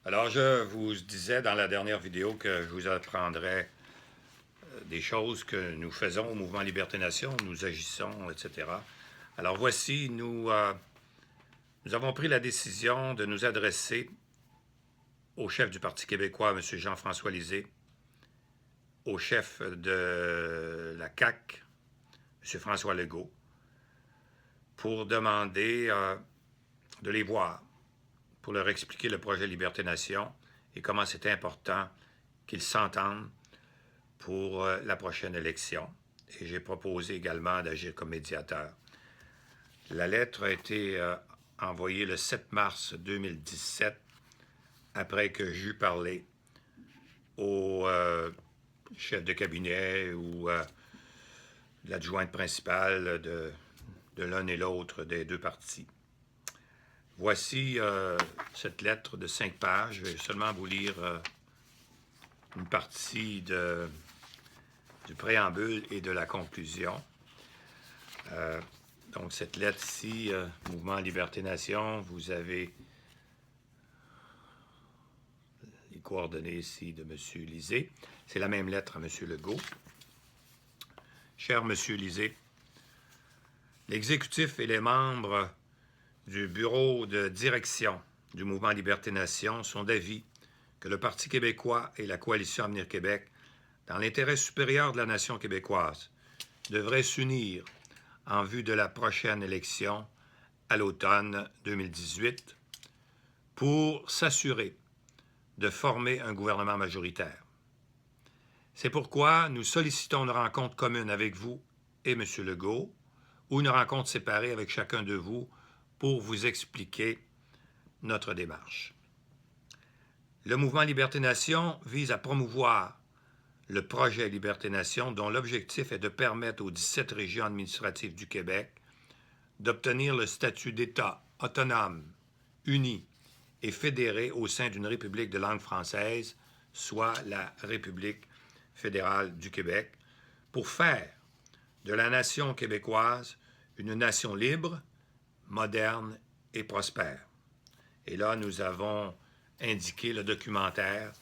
Alors, je vous disais dans la dernière vidéo que je vous apprendrais des choses que nous faisons au Mouvement Liberté Nation, nous agissons, etc. Alors voici, nous avons pris la décision de nous adresser au chef du Parti québécois, M. Jean-François Lisée, au chef de la CAQ, M. François Legault, pour demander de les voir, pour leur expliquer le projet Liberté Nation et comment c'est important qu'ils s'entendent pour la prochaine élection. Et j'ai proposé également d'agir comme médiateur. La lettre a été envoyée le 7 mars 2017, après que j'eus parlé au chef de cabinet ou l'adjointe principale de l'un et l'autre des deux partis. Voici cette lettre de 5 pages. Je vais seulement vous lire une partie du préambule et de la conclusion. Donc, cette lettre-ci, Mouvement Liberté Nation, vous avez les coordonnées ici de M. Lisée. C'est la même lettre à M. Legault. Cher M. Lisée, l'exécutif et les membres du bureau de direction du Mouvement Liberté Nation sont d'avis que le Parti québécois et la Coalition Avenir Québec, dans l'intérêt supérieur de la nation québécoise, devraient s'unir en vue de la prochaine élection à l'automne 2018 pour s'assurer de former un gouvernement majoritaire. C'est pourquoi nous sollicitons une rencontre commune avec vous et M. Legault, ou une rencontre séparée avec chacun de vous pour vous expliquer notre démarche. Le Mouvement Liberté Nation vise à promouvoir le projet Liberté Nation, dont l'objectif est de permettre aux 17 régions administratives du Québec d'obtenir le statut d'État autonome, uni et fédéré au sein d'une république de langue française, soit la République fédérale du Québec, pour faire de la nation québécoise une nation libre, moderne et prospère. Et là, nous avons indiqué le documentaire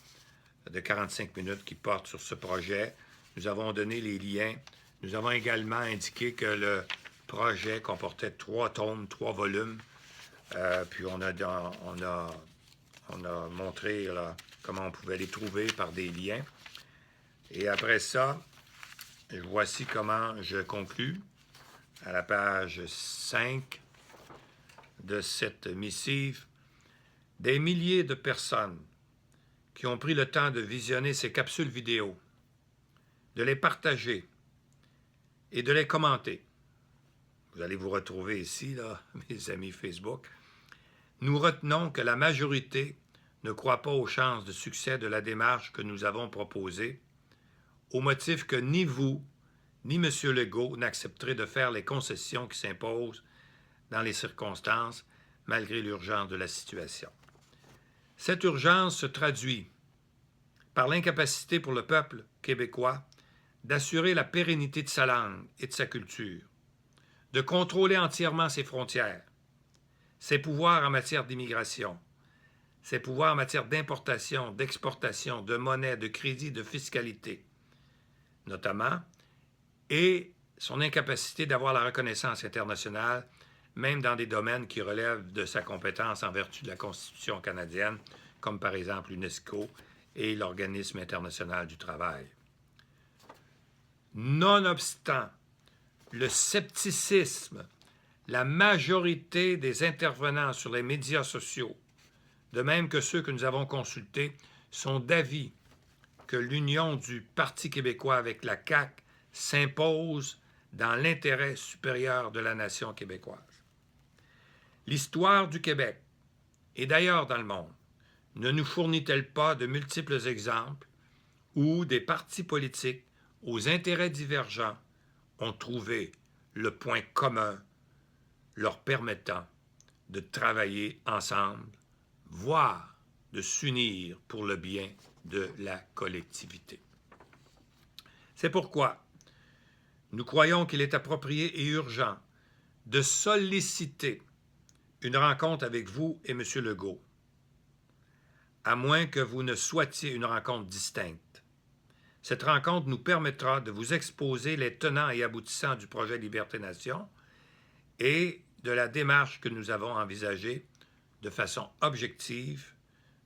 de 45 minutes qui porte sur ce projet. Nous avons donné les liens. Nous avons également indiqué que le projet comportait 3 tomes, 3 volumes. Puis on a montré là, comment on pouvait les trouver par des liens. Et après ça, voici comment je conclus à la page 5 de cette missive. Des milliers de personnes qui ont pris le temps de visionner ces capsules vidéo, de les partager et de les commenter. Vous allez vous retrouver ici, là, mes amis Facebook. Nous retenons que la majorité ne croit pas aux chances de succès de la démarche que nous avons proposée, au motif que ni vous, ni M. Legault n'accepterez de faire les concessions qui s'imposent dans les circonstances, malgré l'urgence de la situation. Cette urgence se traduit par l'incapacité pour le peuple québécois d'assurer la pérennité de sa langue et de sa culture, de contrôler entièrement ses frontières, ses pouvoirs en matière d'immigration, ses pouvoirs en matière d'importation, d'exportation, de monnaie, de crédit, de fiscalité, notamment, et son incapacité d'avoir la reconnaissance internationale, même dans des domaines qui relèvent de sa compétence en vertu de la Constitution canadienne, comme par exemple l'UNESCO et l'Organisme international du travail. Nonobstant le scepticisme, la majorité des intervenants sur les médias sociaux, de même que ceux que nous avons consultés, sont d'avis que l'union du Parti québécois avec la CAQ s'impose dans l'intérêt supérieur de la nation québécoise. L'histoire du Québec, et d'ailleurs dans le monde, ne nous fournit-elle pas de multiples exemples où des partis politiques aux intérêts divergents ont trouvé le point commun leur permettant de travailler ensemble, voire de s'unir pour le bien de la collectivité. C'est pourquoi nous croyons qu'il est approprié et urgent de solliciter une rencontre avec vous et M. Legault, à moins que vous ne souhaitiez une rencontre distincte. Cette rencontre nous permettra de vous exposer les tenants et aboutissants du projet Liberté-Nation et de la démarche que nous avons envisagée de façon objective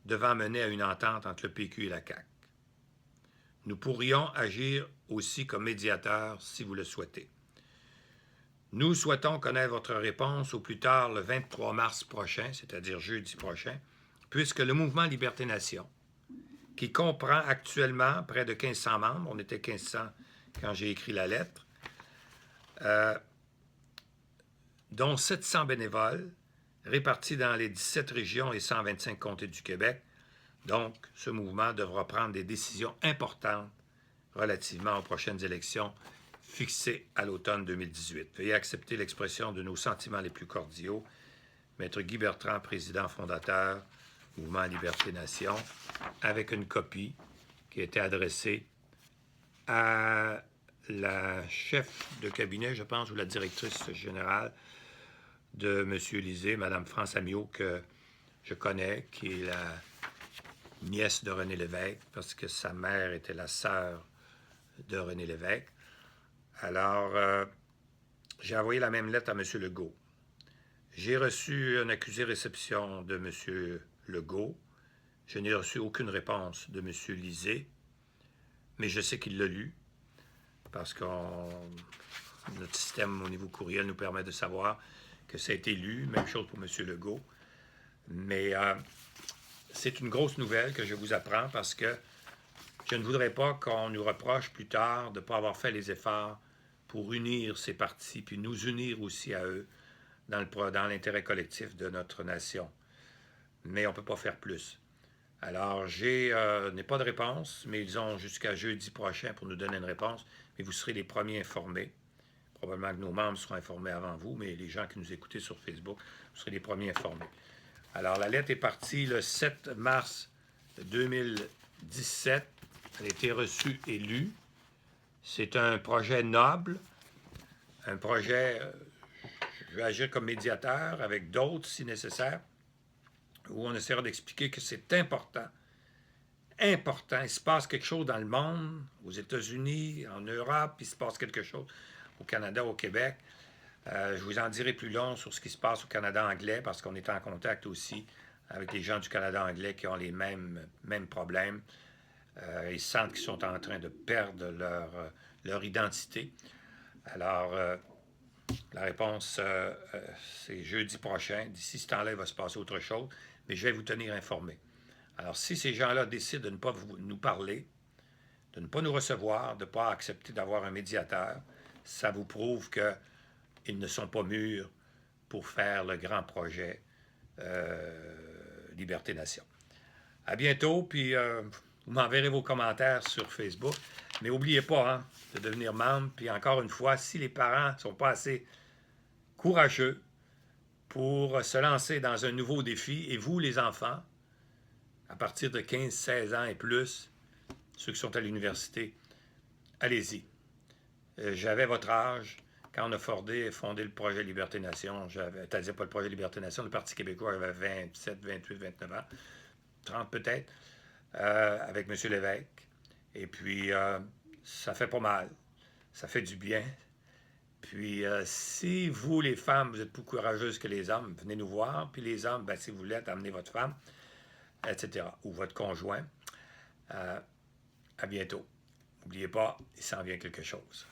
devant mener à une entente entre le PQ et la CAQ. Nous pourrions agir aussi comme médiateurs si vous le souhaitez. Nous souhaitons connaître votre réponse au plus tard le 23 mars prochain, c'est-à-dire jeudi prochain, puisque le mouvement Liberté-Nation, qui comprend actuellement près de 1500 membres, on était 1500 quand j'ai écrit la lettre, dont 700 bénévoles, répartis dans les 17 régions et 125 comtés du Québec. Donc, ce mouvement devra prendre des décisions importantes relativement aux prochaines élections fixées à l'automne 2018. Veuillez accepter l'expression de nos sentiments les plus cordiaux. Maître Guy Bertrand, président fondateur, Mouvement Liberté-Nation, avec une copie qui a été adressée à la chef de cabinet, je pense, ou la directrice générale de M. Lisée, Mme France Amiot, que je connais, qui est la nièce de René Lévesque, parce que sa mère était la sœur de René Lévesque. Alors, j'ai envoyé la même lettre à M. Legault. J'ai reçu un accusé-réception de M. Legault. Je n'ai reçu aucune réponse de M. Lisée, mais je sais qu'il l'a lu, parce que notre système au niveau courriel nous permet de savoir que ça a été lu. Même chose pour M. Legault. Mais c'est une grosse nouvelle que je vous apprends parce que je ne voudrais pas qu'on nous reproche plus tard de ne pas avoir fait les efforts pour unir ces partis, puis nous unir aussi à eux dans l'intérêt collectif de notre nation. Mais on ne peut pas faire plus. Alors, je n'ai pas de réponse, mais ils ont jusqu'à jeudi prochain pour nous donner une réponse. Mais vous serez les premiers informés. Probablement que nos membres seront informés avant vous, mais les gens qui nous écoutez sur Facebook, vous serez les premiers informés. Alors, la lettre est partie le 7 mars 2017. Elle a été reçue et lue. C'est un projet noble, un projet, je vais agir comme médiateur avec d'autres si nécessaire, où on essaiera d'expliquer que c'est important. Il se passe quelque chose dans le monde, aux États-Unis, en Europe, il se passe quelque chose au Canada, au Québec. Je vous en dirai plus long sur ce qui se passe au Canada anglais, parce qu'on est en contact aussi avec les gens du Canada anglais qui ont les mêmes problèmes. Ils sentent qu'ils sont en train de perdre leur identité. Alors, la réponse, c'est jeudi prochain. D'ici ce temps-là, il va se passer autre chose, mais je vais vous tenir informé. Alors, si ces gens-là décident de ne pas nous parler, de ne pas nous recevoir, de ne pas accepter d'avoir un médiateur, ça vous prouve qu'ils ne sont pas mûrs pour faire le grand projet Liberté-Nation. À bientôt, puis vous m'enverrez vos commentaires sur Facebook. Mais n'oubliez pas de devenir membre. Puis encore une fois, si les parents ne sont pas assez courageux pour se lancer dans un nouveau défi, et vous, les enfants, à partir de 15-16 ans et plus, ceux qui sont à l'université, allez-y. J'avais votre âge quand on a fondé le projet Liberté-Nation. C'est-à-dire pas le projet Liberté-Nation, le Parti québécois avait 27, 28, 29 ans, 30 peut-être, avec M. Lévesque. Et puis, ça fait pas mal. Ça fait du bien. Puis, si vous, les femmes, vous êtes plus courageuses que les hommes, venez nous voir. Puis les hommes, si vous voulez, amenez votre femme, etc. Ou votre conjoint. À bientôt. N'oubliez pas, il s'en vient quelque chose.